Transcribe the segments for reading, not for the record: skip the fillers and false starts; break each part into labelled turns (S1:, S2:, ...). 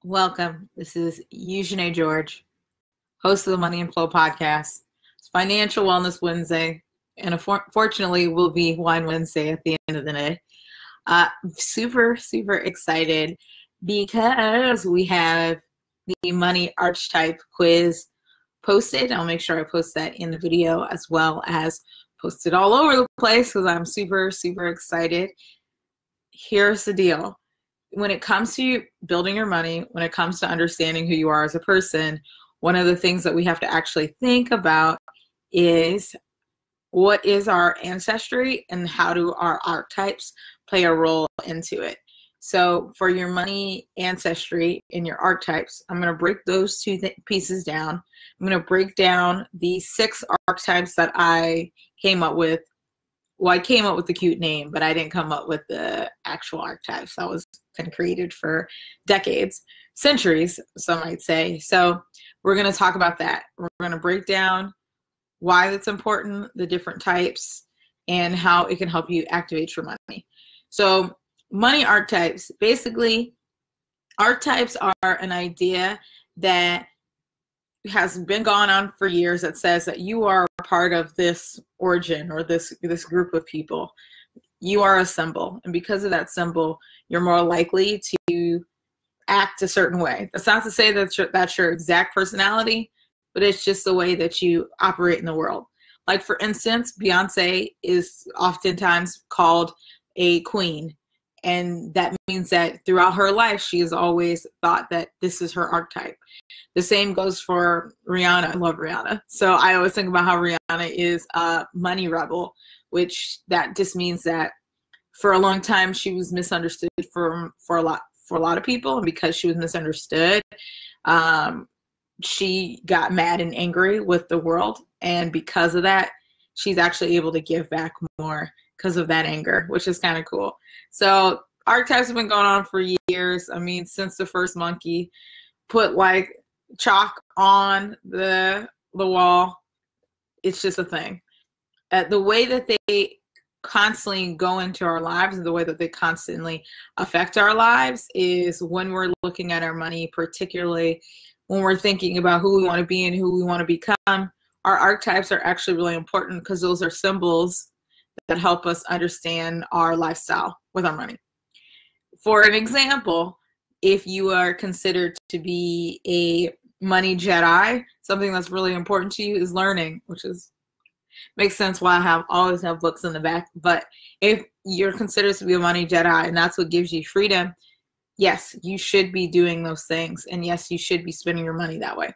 S1: Welcome. This is Eugene George, host of the Money and Flow podcast. It's Financial Wellness Wednesday, and unfortunately will be Wine Wednesday at the end of the day. Super excited because we have the Money Archetype quiz posted. I'll make sure I post that in the video as well as post it all over the place because I'm super excited. Here's the deal. When it comes to building your money, when it comes to understanding who you are as a person, one of the things that we have to actually think about is what is our ancestry and how do our archetypes play a role into it. So for your money ancestry and your archetypes, I'm going to break those two pieces down. I'm going to break down the 6 archetypes that I came up with. Well, I came up with the cute name, but I didn't come up with the actual archetypes. That was been created for decades, centuries, some might say. So we're going to talk about that. We're going to break down why that's important, the different types, and how it can help you activate your money. So money archetypes, basically, archetypes are an idea that has been going on for years that says that you are part of this origin or this group of people. You are a symbol, and because of that symbol, you're more likely to act a certain way. That's not to say that that's your exact personality, but it's just the way that you operate in the world. Like, for instance, Beyonce is oftentimes called a queen, and that means that throughout her life, she has always thought that this is her archetype. The same goes for Rihanna. I love Rihanna. So I always think about how Rihanna is a money rebel, which that just means that for a long time she was misunderstood for a lot of people, and because she was misunderstood, she got mad and angry with the world, and because of that, she's actually able to give back more because of that anger, which is kind of cool. So archetypes have been going on for years. I mean, since the first monkey put like chalk on the wall, it's just a thing. The way that they constantly go into our lives and the way that they constantly affect our lives is when we're looking at our money, particularly when we're thinking about who we want to be and who we want to become. Our archetypes are actually really important because those are symbols that help us understand our lifestyle with our money. For an example, if you are considered to be a money Jedi, something that's really important to you is learning, which makes sense why I always have books in the back. But if you're considered to be a money Jedi and that's what gives you freedom, yes, you should be doing those things. And yes, you should be spending your money that way.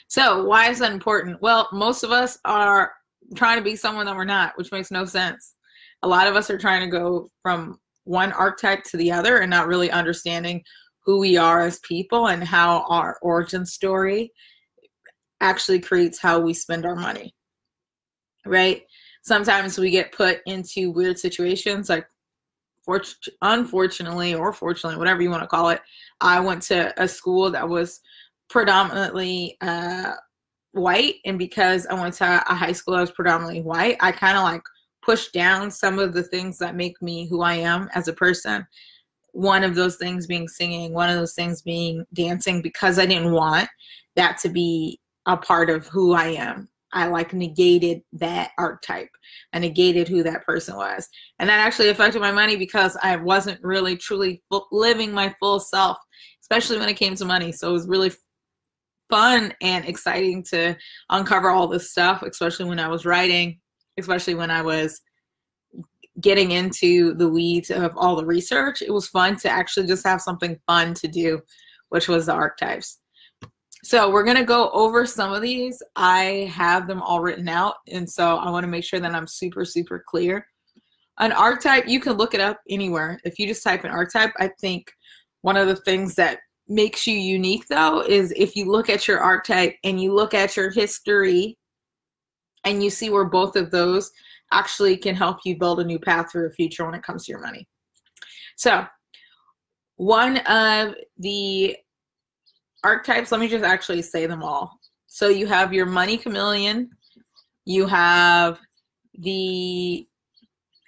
S1: So why is that important? Well, most of us are trying to be someone that we're not, which makes no sense. A lot of us are trying to go from one archetype to the other and not really understanding who we are as people and how our origin story actually creates how we spend our money, right? Sometimes we get put into weird situations, like unfortunately or fortunately, whatever you want to call it. I went to a school that was predominantly white, and because I went to a high school that was predominantly white, I kind of like pushed down some of the things that make me who I am as a person. One of those things being singing, one of those things being dancing, because I didn't want that to be a part of who I am. I like negated that archetype. I negated who that person was. And that actually affected my money because I wasn't really truly living my full self, especially when it came to money. So it was really fun and exciting to uncover all this stuff, especially when I was writing, especially when I was getting into the weeds of all the research. It was fun to actually just have something fun to do, which was the archetypes. So we're going to go over some of these. I have them all written out, and so I want to make sure that I'm super clear. An archetype, you can look it up anywhere. If you just type in archetype, I think one of the things that makes you unique, though, is if you look at your archetype and you look at your history and you see where both of those actually can help you build a new path for your future when it comes to your money. So one of the archetypes, let me just actually say them all. So you have your money chameleon, you have a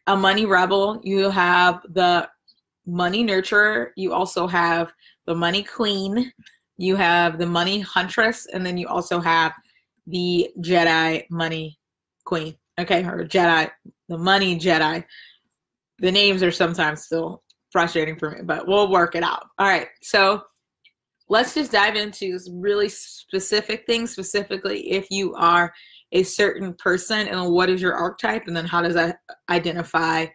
S1: money rebel, you have the money nurturer. You also have the money queen. You have the money huntress. And then you also have the Jedi money queen. Okay, or Jedi, the money Jedi. The names are sometimes still frustrating for me, but we'll work it out. All right, so let's just dive into really specific things, specifically if you are a certain person and what is your archetype, and then how does that identify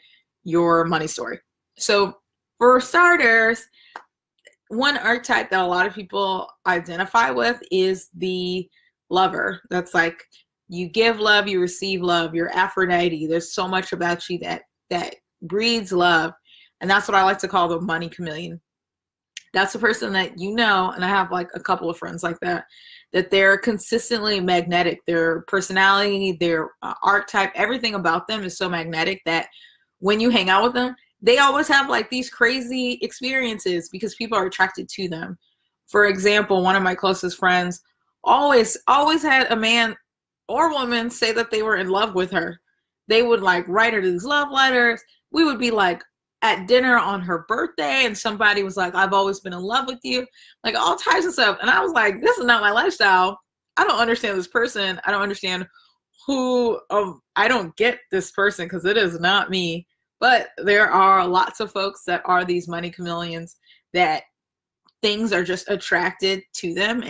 S1: your money story. So for starters, one archetype that a lot of people identify with is the lover. That's like, you give love, you receive love, you're Aphrodite. There's so much about you that breeds love. And that's what I like to call the money chameleon. That's the person that, you know, and I have like a couple of friends like that they're consistently magnetic. Their personality, their archetype, everything about them is so magnetic that when you hang out with them, they always have like these crazy experiences because people are attracted to them. For example, one of my closest friends always had a man or woman say that they were in love with her. They would like write her these love letters. We would be like at dinner on her birthday and somebody was like, I've always been in love with you, like all types of stuff. And I was like, this is not my lifestyle. I don't understand this person. I don't understand I don't get this person because it is not me. But there are lots of folks that are these money chameleons that things are just attracted to them.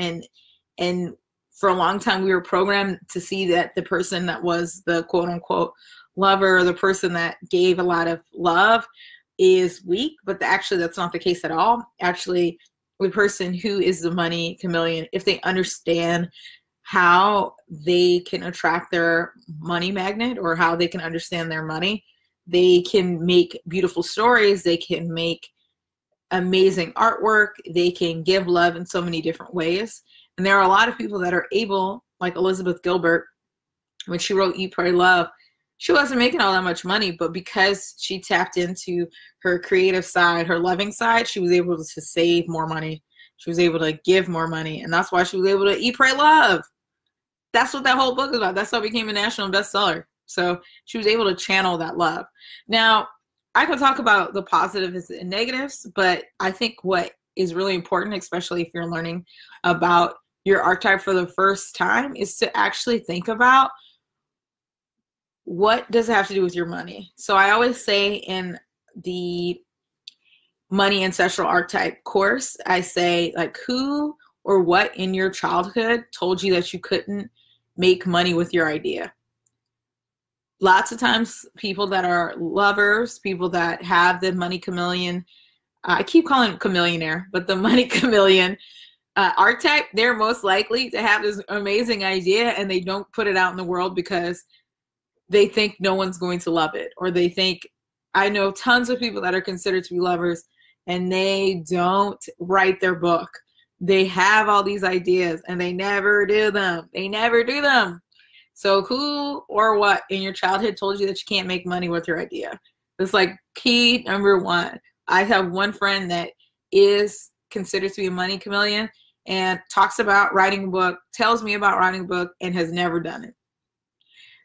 S1: And for a long time, we were programmed to see that the person that was the quote unquote lover, the person that gave a lot of love, is weak, but actually that's not the case at all. Actually, the person who is the money chameleon, if they understand how they can attract their money magnet or how they can understand their money, they can make beautiful stories, they can make amazing artwork, they can give love in so many different ways. And there are a lot of people that are able, like Elizabeth Gilbert, when she wrote Eat, Pray, Love, she wasn't making all that much money, but because she tapped into her creative side, her loving side, she was able to save more money. She was able to give more money. And that's why she was able to eat, pray, love. That's what that whole book is about. That's how it became a national bestseller. So she was able to channel that love. Now, I could talk about the positives and negatives, but I think what is really important, especially if you're learning about your archetype for the first time, is to actually think about, what does it have to do with your money? So I always say in the Money Ancestral Archetype course, I say, like, who or what in your childhood told you that you couldn't make money with your idea? Lots of times people that are lovers, people that have the money chameleon, I keep calling it chameleonaire, but the money chameleon archetype, they're most likely to have this amazing idea and they don't put it out in the world because they think no one's going to love it. Or they think, I know tons of people that are considered to be lovers and they don't write their book. They have all these ideas and they never do them. They never do them. So who or what in your childhood told you that you can't make money with your idea? It's like key number one. I have one friend that is considered to be a money chameleon and talks about writing a book, tells me about writing a book, and has never done it.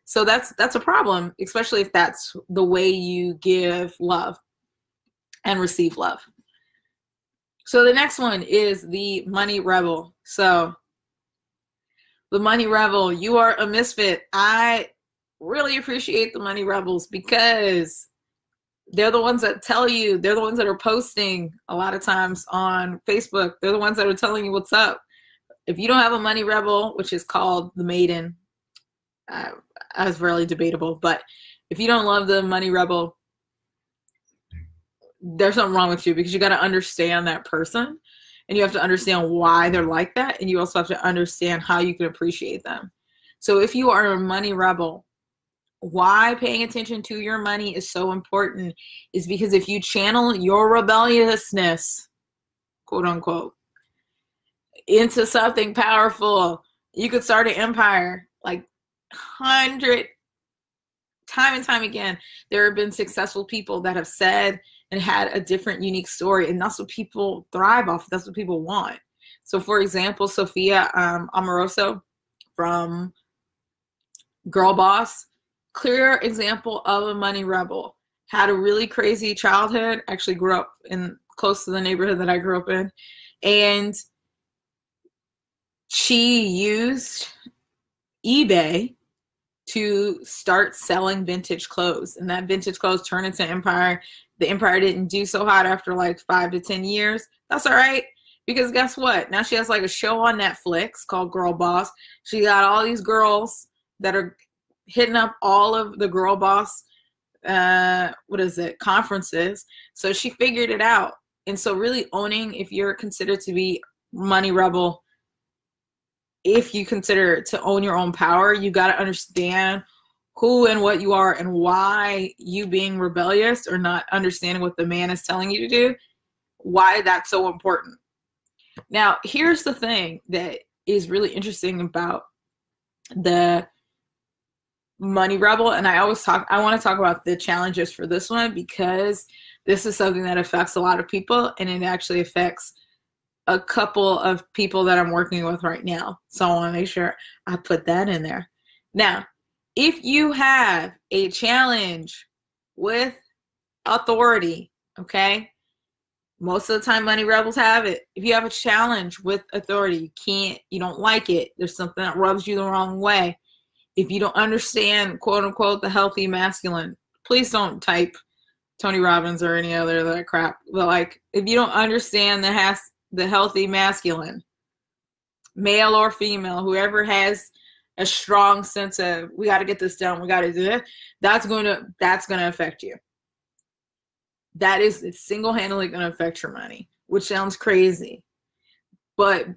S1: So that's a problem, especially if that's the way you give love and receive love. So the next one is the money rebel. So the money rebel, you are a misfit. I really appreciate the money rebels because they're the ones that tell you, they're the ones that are posting a lot of times on Facebook. They're the ones that are telling you what's up. If you don't have a money rebel, which is called the maiden, that's really debatable, but if you don't love the money rebel, there's something wrong with you, because you got to understand that person and you have to understand why they're like that. And you also have to understand how you can appreciate them. So if you are a money rebel, why paying attention to your money is so important is because if you channel your rebelliousness, quote unquote, into something powerful, you could start an empire. Like 100 time and time again, there have been successful people that have said and had a different unique story, and that's what people thrive off. That's what people want. So for example, Sophia Amoroso from Girl Boss, clear example of a money rebel. had a really crazy childhood. Actually grew up in close to the neighborhood that I grew up in. And she used eBay to start selling vintage clothes, and that vintage clothes turned into empire. The empire didn't do so hot after like 5 to 10 years. That's all right, because guess what? Now she has like a show on Netflix called Girl Boss. She got all these girls that are hitting up all of the Girl Boss conferences. So she figured it out. And so really owning, if you're considered to be money rebel, if you consider to own your own power, you got to understand who and what you are and why you being rebellious or not understanding what the man is telling you to do, why that's so important. Now, here's the thing that is really interesting about the money rebel. And I want to talk about the challenges for this one, because this is something that affects a lot of people, and it actually affects a couple of people that I'm working with right now. So I want to make sure I put that in there. Now, if you have a challenge with authority, okay, most of the time money rebels have it. If you have a challenge with authority, you don't like it, there's something that rubs you the wrong way, if you don't understand, quote unquote, the healthy masculine, please don't type Tony Robbins or any other of that crap. But like, if you don't understand the healthy masculine, male or female, whoever has a strong sense of, we got to get this done, we got to do it, that's going to affect you. That is single-handedly going to affect your money, which sounds crazy. But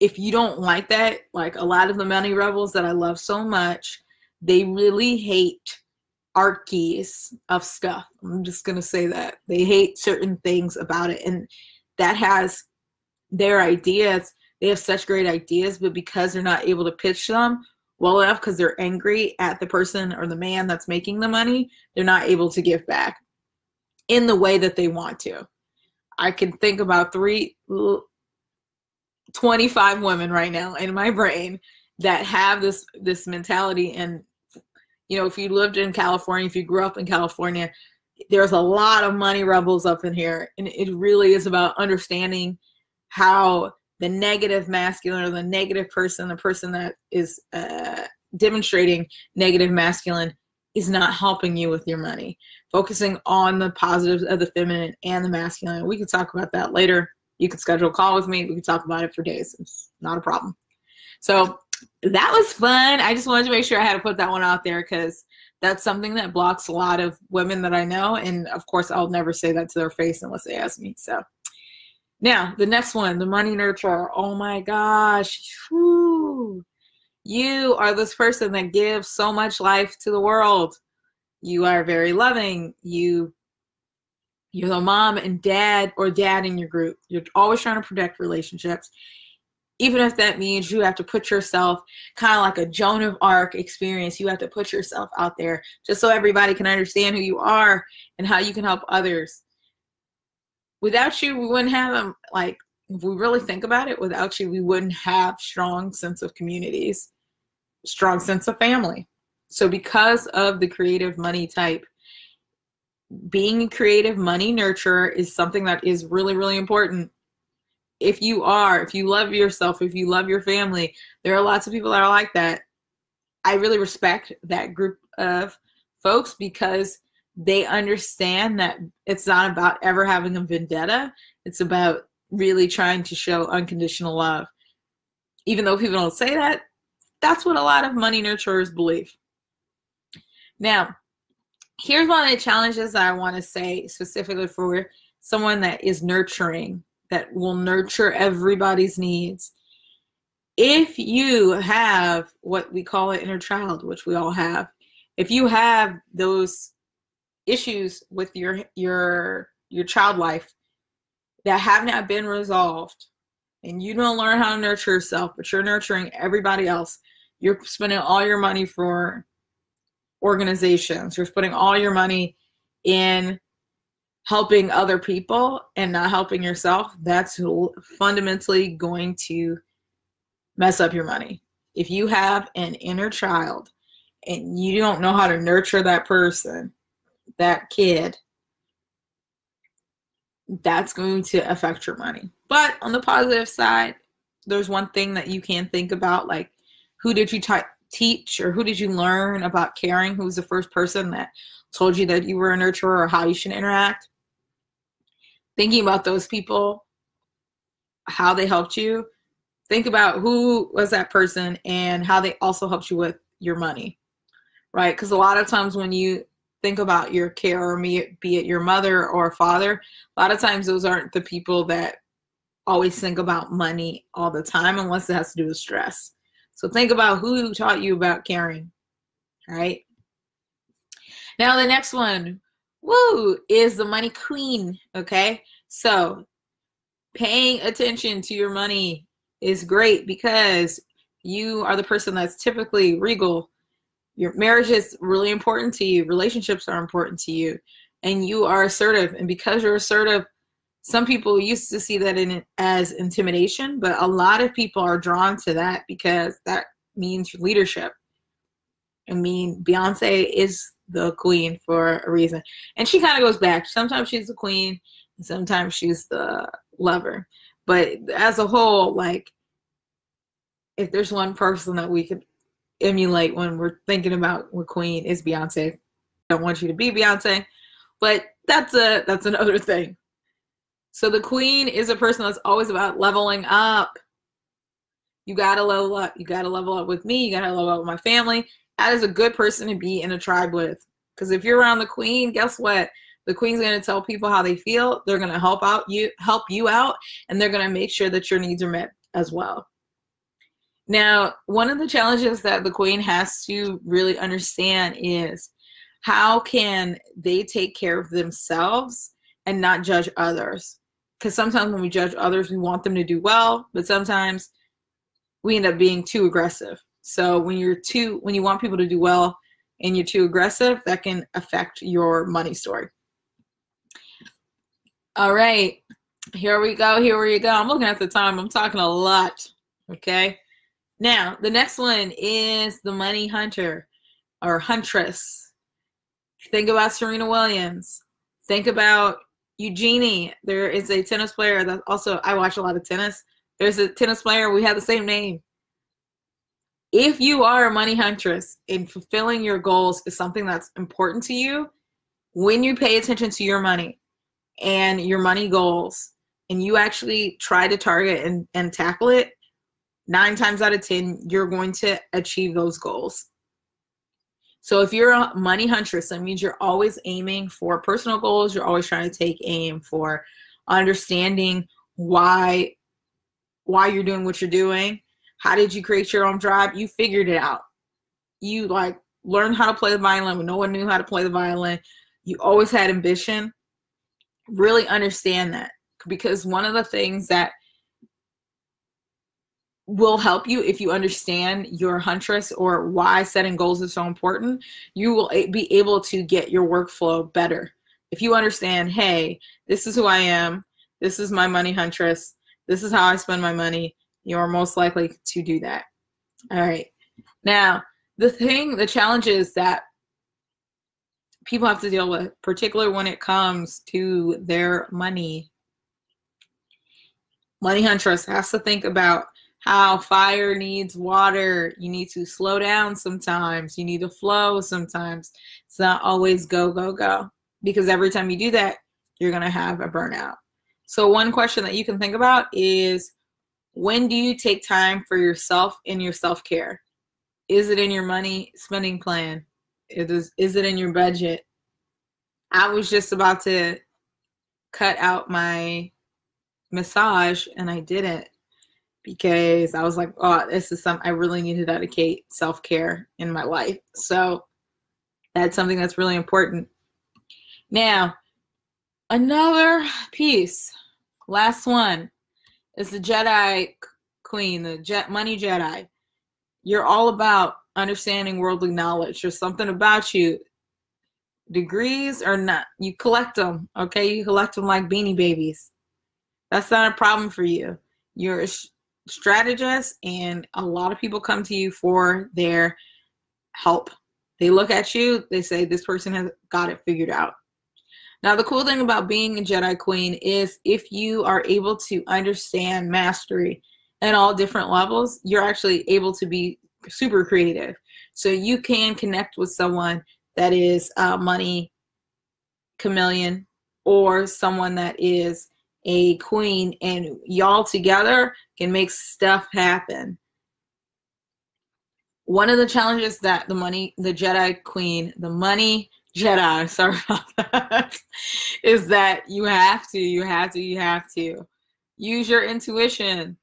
S1: if you don't like that, like a lot of the money rebels that I love so much, they really hate art keys of stuff. I'm just going to say that. They hate certain things about it. And that has their ideas. They have such great ideas, but because they're not able to pitch them well enough, because they're angry at the person or the man that's making the money, they're not able to give back in the way that they want to. I can think about 25 women right now in my brain that have this mentality. And, you know, if you lived in California, if you grew up in California, there's a lot of money rebels up in here. And it really is about understanding how the negative masculine, or the negative person, the person that is demonstrating negative masculine, is not helping you with your money. Focusing on the positives of the feminine and the masculine. We can talk about that later. You can schedule a call with me. We can talk about it for days. It's not a problem. So that was fun. I just wanted to make sure I had to put that one out there, because that's something that blocks a lot of women that I know. And of course, I'll never say that to their face unless they ask me. So now the next one, the money nurturer. Oh my gosh. Whew. You are this person that gives so much life to the world. You are very loving. You're the mom and dad, or dad in your group. You're always trying to protect relationships. Even if that means you have to put yourself, kind of like a Joan of Arc experience, you have to put yourself out there just so everybody can understand who you are and how you can help others. Without you, we wouldn't have them. Like, if we really think about it, without you, we wouldn't have strong sense of communities, strong sense of family. So because of the creative money type, being a creative money nurturer is something that is really, really important. If you love yourself, if you love your family, there are lots of people that are like that. I really respect that group of folks, because they understand that it's not about ever having a vendetta. It's about really trying to show unconditional love. Even though people don't say that, that's what a lot of money nurturers believe. Now, here's one of the challenges that I want to say specifically for someone that is nurturing, that will nurture everybody's needs. If you have what we call an inner child, which we all have, if you have those issues with your child life that have not been resolved, and you don't learn how to nurture yourself, but you're nurturing everybody else, you're spending all your money for organizations, you're putting all your money in helping other people and not helping yourself, that's fundamentally going to mess up your money. If you have an inner child and you don't know how to nurture that person, that kid, that's going to affect your money. But on the positive side, there's one thing that you can think about, like, who did you teach, or who did you learn about caring? Who's the first person that told you that you were a nurturer or how you should interact? Thinking about those people, how they helped you. Think about who was that person and how they also helped you with your money, right? Because a lot of times when you think about your carer, be it your mother or father, a lot of times those aren't the people that always think about money all the time, unless it has to do with stress. So think about who taught you about caring, right? Now the next one, is the money queen, okay? So paying attention to your money is great because you are the person that's typically regal. Your marriage is really important to you. Relationships are important to you. And you are assertive. And because you're assertive, some people used to see that as intimidation, but a lot of people are drawn to that because that means leadership. I mean, Beyonce is the queen for a reason. And she kind of goes back. Sometimes she's the queen, and sometimes she's the lover. But as a whole, like, if there's one person that we could emulate when we're thinking about what queen is, Beyonce. I don't want you to be Beyonce, but that's another thing. So the queen is a person that's always about leveling up. You got to level up. You got to level up with me. You got to level up with my family. That is a good person to be in a tribe with. Because if you're around the queen, guess what? The queen's going to tell people how they feel. They're going to help you out, and they're going to make sure that your needs are met as well. Now, one of the challenges that the queen has to really understand is how can they take care of themselves and not judge others? Because sometimes when we judge others, we want them to do well, but sometimes we end up being too aggressive. So when you want people to do well and you're too aggressive, that can affect your money story. All right, here we go. I'm looking at the time. I'm talking a lot, okay? Now, the next one is the money hunter or huntress. Think about Serena Williams. Think about Eugenie. There is a tennis player that also, I watch a lot of tennis. There's a tennis player, we have the same name. If you are a money huntress and fulfilling your goals is something that's important to you, when you pay attention to your money and your money goals, and you actually try to target and tackle it, 9 times out of 10, you're going to achieve those goals. So if you're a money huntress, that means you're always aiming for personal goals. You're always trying to take aim for understanding why you're doing what you're doing. How did you create your own drive? You figured it out. You learned how to play the violin when no one knew how to play the violin. You always had ambition. Really understand that, because one of the things that will help you if you understand your huntress or why setting goals is so important, you will be able to get your workflow better. If you understand, hey, this is who I am, this is my money huntress, this is how I spend my money, you're most likely to do that. All right. Now, the challenges that people have to deal with, particularly when it comes to their money. Money huntress has to think about how fire needs water. You need to slow down sometimes. You need to flow sometimes. It's not always go, go, go. Because every time you do that, you're going to have a burnout. So one question that you can think about is, when do you take time for yourself and your self-care? Is it in your money spending plan? Is it in your budget? I was just about to cut out my massage and I didn't, because I was like, oh, this is something I really need to dedicate self-care in my life. So that's something that's really important. Now, another piece, last one, is the Jedi Queen, the Money Jedi. You're all about understanding worldly knowledge. There's something about you. Degrees or not, you collect them, okay? You collect them like Beanie Babies. That's not a problem for you. You're a strategist, and a lot of people come to you for their help. They look at you, they say, this person has got it figured out. Now, the cool thing about being a Jedi Queen is if you are able to understand mastery at all different levels, you're actually able to be super creative. So you can connect with someone that is a money chameleon or someone that is a queen, and y'all together can make stuff happen. One of the challenges that the Jedi Queen, the money Jedi, sorry about that, is that you have to use your intuition.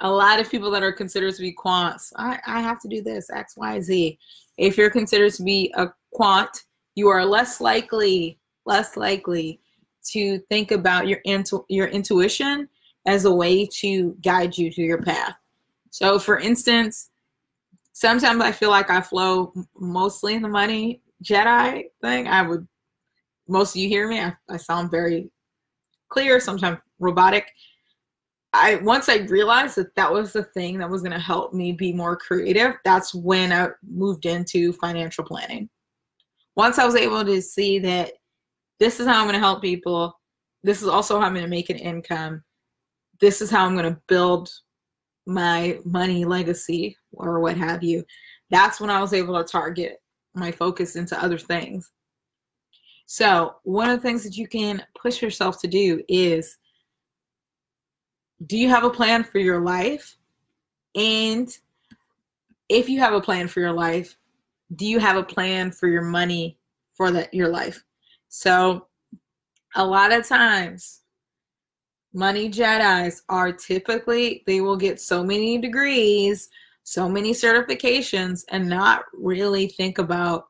S1: A lot of people that are considered to be quants, I have to do this, X, Y, Z. If you're considered to be a quant, you are less likely to think about your intuition as a way to guide you to your path. So for instance, sometimes I feel like I flow mostly in the money Jedi thing. Most of you hear me, I sound very clear, sometimes robotic. Once I realized that was the thing that was going to help me be more creative, that's when I moved into financial planning. Once I was able to see that this is how I'm going to help people, this is also how I'm going to make an income, this is how I'm going to build my money legacy or what have you, that's when I was able to target my focus into other things. So one of the things that you can push yourself to do is, do you have a plan for your life? And if you have a plan for your life, do you have a plan for your money for your life? So a lot of times, money Jedis are typically, they will get so many degrees, so many certifications, and not really think about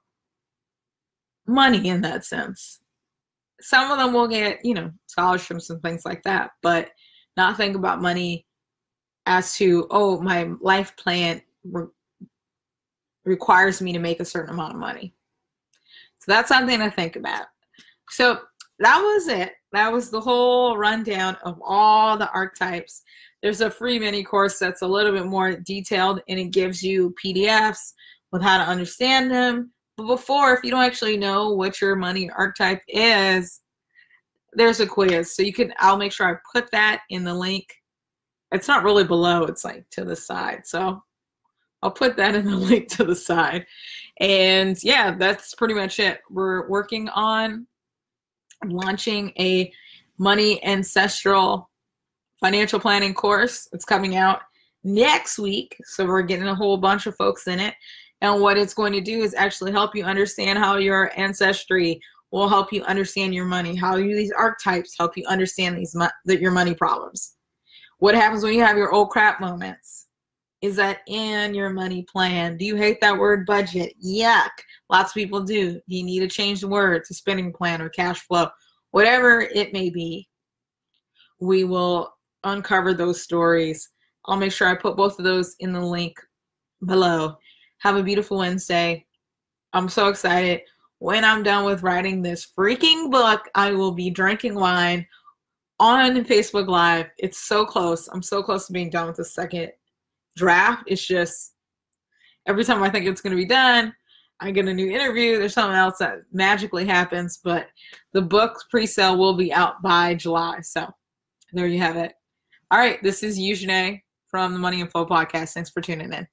S1: money in that sense. Some of them will get, scholarships and things like that, but not think about money as to, oh, my life plan requires me to make a certain amount of money. So that's something to think about. So that was it. That was the whole rundown of all the archetypes. There's a free mini course that's a little bit more detailed, and it gives you PDFs with how to understand them. But before, if you don't actually know what your money archetype is, there's a quiz. So I'll make sure I put that in the link. It's not really below, it's like to the side. So I'll put that in the link to the side. And yeah, that's pretty much it. We're working on launching a money ancestral financial planning course. It's coming out next week. So we're getting a whole bunch of folks in it. And what it's going to do is actually help you understand how your ancestry will help you understand your money, how these archetypes help you understand your money problems. What happens when you have your old crap moments? Is that in your money plan? Do you hate that word budget? Yuck. Lots of people do. You need to change the word to spending plan or cash flow, whatever it may be. We will uncover those stories. I'll make sure I put both of those in the link below. Have a beautiful Wednesday. I'm so excited. When I'm done with writing this freaking book, I will be drinking wine on Facebook Live. It's so close. I'm so close to being done with the second draft. It's just every time I think it's going to be done, I get a new interview. There's something else that magically happens, but the book pre-sale will be out by July. So there you have it. All right. This is Eugenie from the Money and Flow podcast. Thanks for tuning in.